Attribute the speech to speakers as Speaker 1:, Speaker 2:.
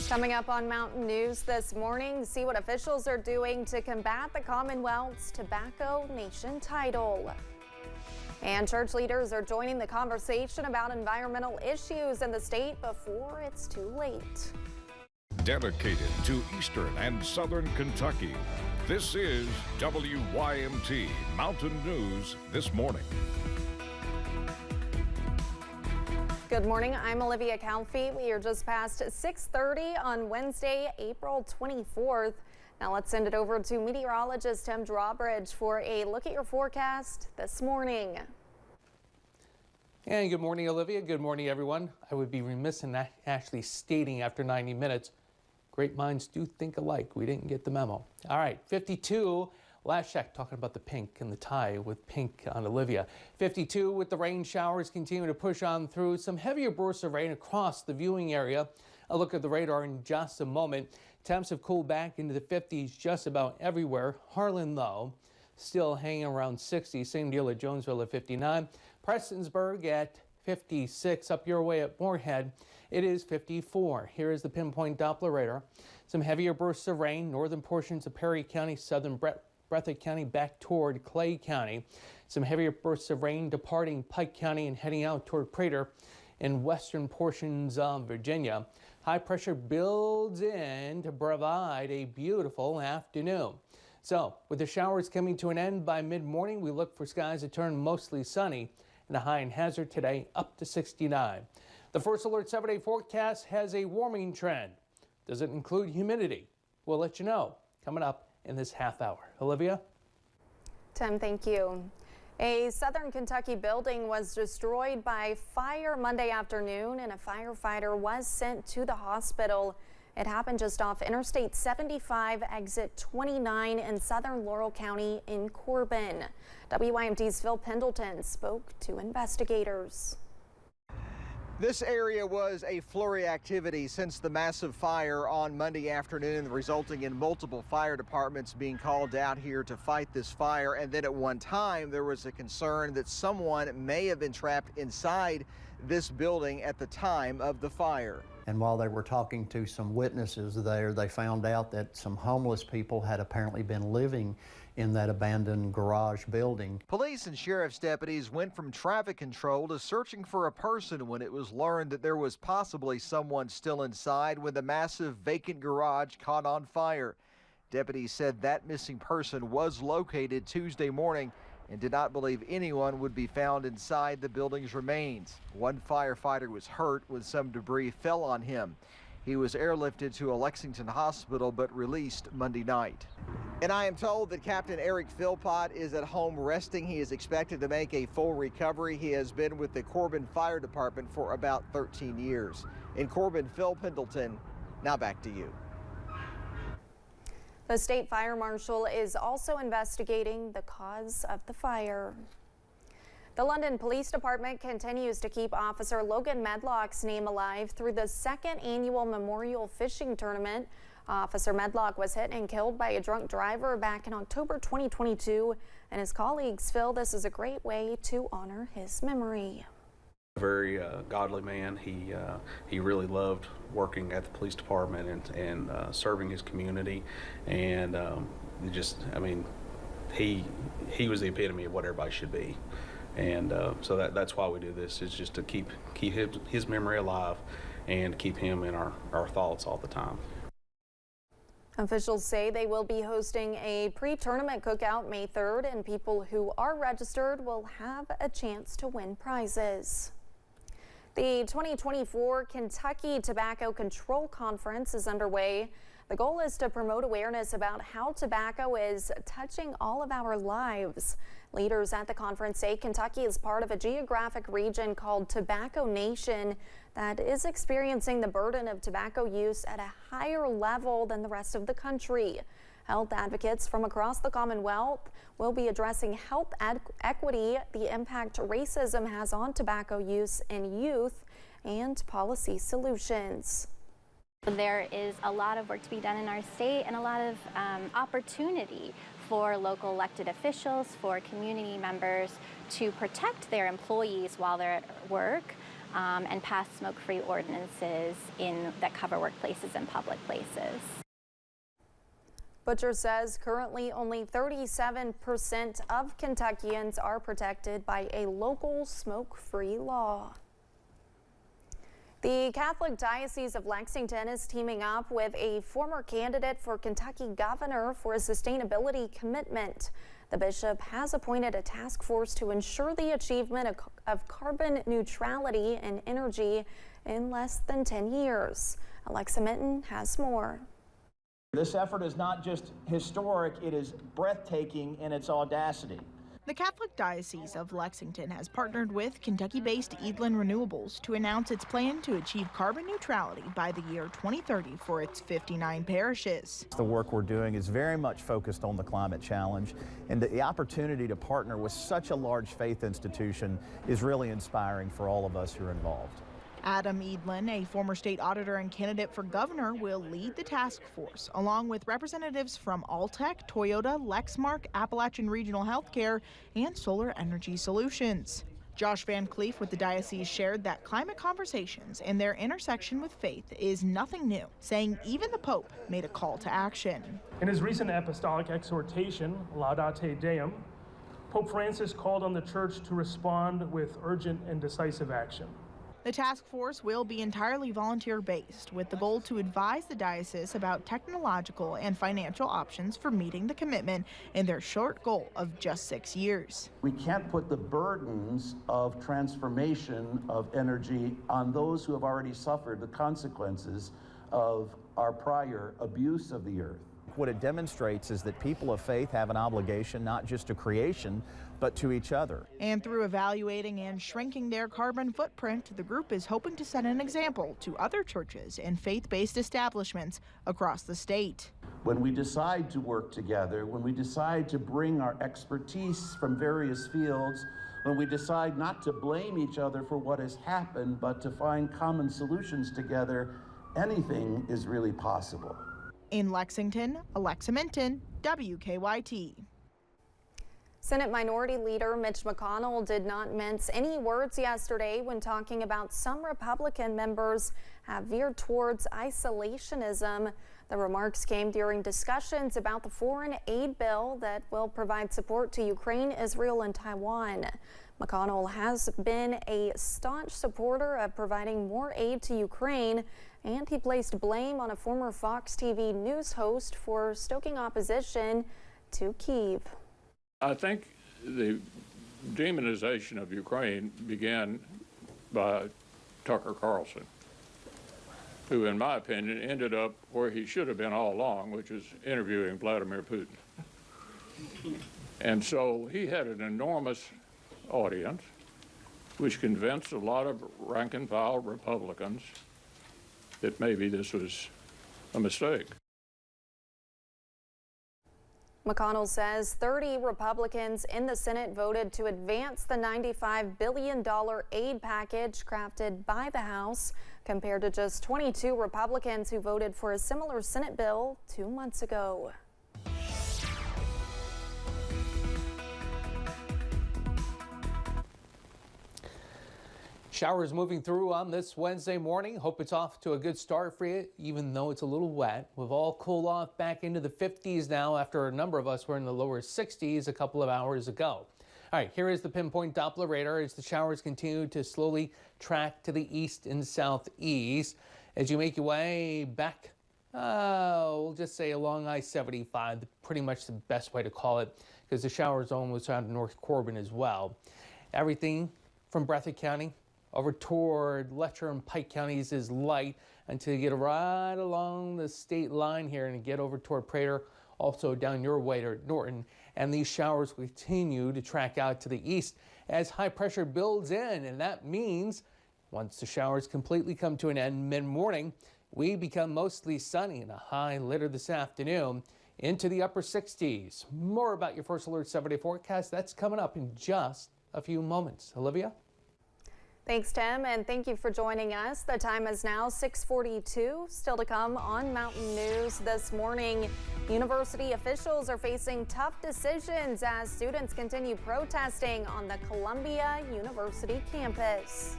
Speaker 1: Coming up on Mountain News this morning, see what officials are doing to combat the Commonwealth's Tobacco Nation title. And church leaders are joining the conversation about environmental issues in the state before it's too late.
Speaker 2: Dedicated to Eastern and Southern Kentucky, this is WYMT Mountain News this morning.
Speaker 1: Good morning, I'm Olivia Calfee. We are just past 6:30 on Wednesday, April 24th. Now let's send it over to meteorologist Tim Drawbridge for a look at your forecast this morning.
Speaker 3: And good morning, Olivia. Good morning, everyone. I would be remiss in not actually stating after 90 minutes, great minds do think alike. We didn't get the memo. All right, 52. Last check, talking about the pink and the tie with pink on Olivia. 52 with the rain showers continuing to push on through. Some heavier bursts of rain across the viewing area. A look at the radar in just a moment. Temps have cooled back into the 50s just about everywhere. Harlan, though, still hanging around 60. Same deal at Jonesville at 59. Prestonsburg at 56. Up your way at Moorhead, it is 54. Here is the pinpoint Doppler radar. Some heavier bursts of rain. Northern portions of Perry County, southern Breathitt County back toward Clay County. Some heavier bursts of rain departing Pike County and heading out toward Prater in western portions of Virginia. High pressure builds in to provide a beautiful afternoon. So with the showers coming to an end by mid-morning, we look for skies to turn mostly sunny and a high in Hazard today up to 69. The First Alert 7-day forecast has a warming trend. Does it include humidity? We'll let you know coming up in this half hour. Olivia?
Speaker 1: Tim, thank you. A southern Kentucky building was destroyed by fire Monday afternoon, and a firefighter was sent to the hospital. It happened just off Interstate 75, exit 29 in southern Laurel County in Corbin. WYMT's Phil Pendleton spoke to investigators.
Speaker 4: This area was a flurry activity since the massive fire on Monday afternoon, resulting in multiple fire departments being called out here to fight this fire. And then at one time, there was a concern that someone may have been trapped inside this building at the time of the fire.
Speaker 5: And while they were talking to some witnesses there, they found out that some homeless people had apparently been living in that abandoned garage building.
Speaker 4: Police and sheriff's deputies went from traffic control to searching for a person when it was learned that there was possibly someone still inside when the massive vacant garage caught on fire. Deputies said that missing person was located Tuesday morning and did not believe anyone would be found inside the building's remains. One firefighter was hurt when some debris fell on him. He was airlifted to a Lexington hospital but released Monday night. And I am told that Captain Eric Philpott is at home resting. He is expected to make a full recovery. He has been with the Corbin Fire Department for about 13 years. In Corbin, Phil Pendleton, now back to you.
Speaker 1: The state fire marshal is also investigating the cause of the fire. The London Police Department continues to keep Officer Logan Medlock's name alive through the second annual Memorial Fishing Tournament. Officer Medlock was hit and killed by a drunk driver back in October 2022, and his colleagues feel this is a great way to honor his memory.
Speaker 6: A very godly man. He really loved working at the police department and serving his community, and he was the epitome of what everybody should be. And so that's why we do this, is just to keep his memory alive and keep him in our thoughts all the time.
Speaker 1: Officials say they will be hosting a pre-tournament cookout May 3rd, and people who are registered will have a chance to win prizes. The 2024 Kentucky Tobacco Control Conference is underway. The goal is to promote awareness about how tobacco is touching all of our lives. Leaders at the conference say Kentucky is part of a geographic region called Tobacco Nation that is experiencing the burden of tobacco use at a higher level than the rest of the country. Health advocates from across the Commonwealth will be addressing health equity, the impact racism has on tobacco use in youth, and policy solutions.
Speaker 7: There is a lot of work to be done in our state and a lot of opportunity for local elected officials, for community members to protect their employees while they're at work, and pass smoke-free ordinances that cover workplaces and public places.
Speaker 1: Butcher says currently only 37% of Kentuckians are protected by a local smoke-free law. The Catholic Diocese of Lexington is teaming up with a former candidate for Kentucky governor for a sustainability commitment. The bishop has appointed a task force to ensure the achievement of carbon neutrality in energy in less than 10 years. Alexa Minton has more.
Speaker 8: This effort is not just historic, it is breathtaking in its audacity.
Speaker 9: The Catholic Diocese of Lexington has partnered with Kentucky-based Edlin Renewables to announce its plan to achieve carbon neutrality by the year 2030 for its 59 parishes.
Speaker 10: The work we're doing is very much focused on the climate challenge, and the opportunity to partner with such a large faith institution is really inspiring for all of us who are involved.
Speaker 9: Adam Edlin, a former state auditor and candidate for governor, will lead the task force, along with representatives from Alltech, Toyota, Lexmark, Appalachian Regional Healthcare, and Solar Energy Solutions. Josh Van Cleef with the diocese shared that climate conversations and their intersection with faith is nothing new, saying even the Pope made a call to action.
Speaker 11: In his recent apostolic exhortation, Laudate Deum, Pope Francis called on the church to respond with urgent and decisive action.
Speaker 9: The task force will be entirely volunteer-based, with the goal to advise the diocese about technological and financial options for meeting the commitment in their short goal of just 6 years.
Speaker 12: We can't put the burdens of transformation of energy on those who have already suffered the consequences of our prior abuse of the earth.
Speaker 10: What it demonstrates is that people of faith have an obligation not just to creation, but to each other.
Speaker 9: And through evaluating and shrinking their carbon footprint, the group is hoping to set an example to other churches and faith-based establishments across the state.
Speaker 12: When we decide to work together, when we decide to bring our expertise from various fields, when we decide not to blame each other for what has happened, but to find common solutions together, anything is really possible.
Speaker 9: In Lexington, Alexa Minton, WKYT.
Speaker 1: Senate Minority Leader Mitch McConnell did not mince any words yesterday when talking about some Republican members have veered towards isolationism. The remarks came during discussions about the foreign aid bill that will provide support to Ukraine, Israel, and Taiwan. McConnell has been a staunch supporter of providing more aid to Ukraine, and he placed blame on a former Fox TV news host for stoking opposition to Kyiv.
Speaker 13: I think the demonization of Ukraine began by Tucker Carlson, who, in my opinion, ended up where he should have been all along, which is interviewing Vladimir Putin. And so he had an enormous audience, which convinced a lot of rank-and-file Republicans that maybe this was a mistake.
Speaker 1: McConnell says 30 Republicans in the Senate voted to advance the $95 billion aid package crafted by the House, compared to just 22 Republicans who voted for a similar Senate bill 2 months ago.
Speaker 3: Showers moving through on this Wednesday morning. Hope it's off to a good start for you, even though it's a little wet. We've all cooled off back into the 50s now after a number of us were in the lower 60s a couple of hours ago. All right, here is the pinpoint Doppler radar as the showers continue to slowly track to the east and southeast. As you make your way back, we'll just say along I-75, pretty much the best way to call it, because the shower zone was found in North Corbin as well. Everything from Breathitt County over toward Letcher and Pike counties is light until you get right along the state line here and get over toward Prater, also down your way to Norton. And these showers continue to track out to the east as high pressure builds in. And that means once the showers completely come to an end mid-morning, we become mostly sunny and a high later this afternoon into the upper 60s. More about your First Alert 7-day forecast. That's coming up in just a few moments. Olivia?
Speaker 1: Thanks, Tim, and thank you for joining us. The time is now 6:42. Still to come on Mountain News this morning, university officials are facing tough decisions as students continue protesting on the Columbia University campus.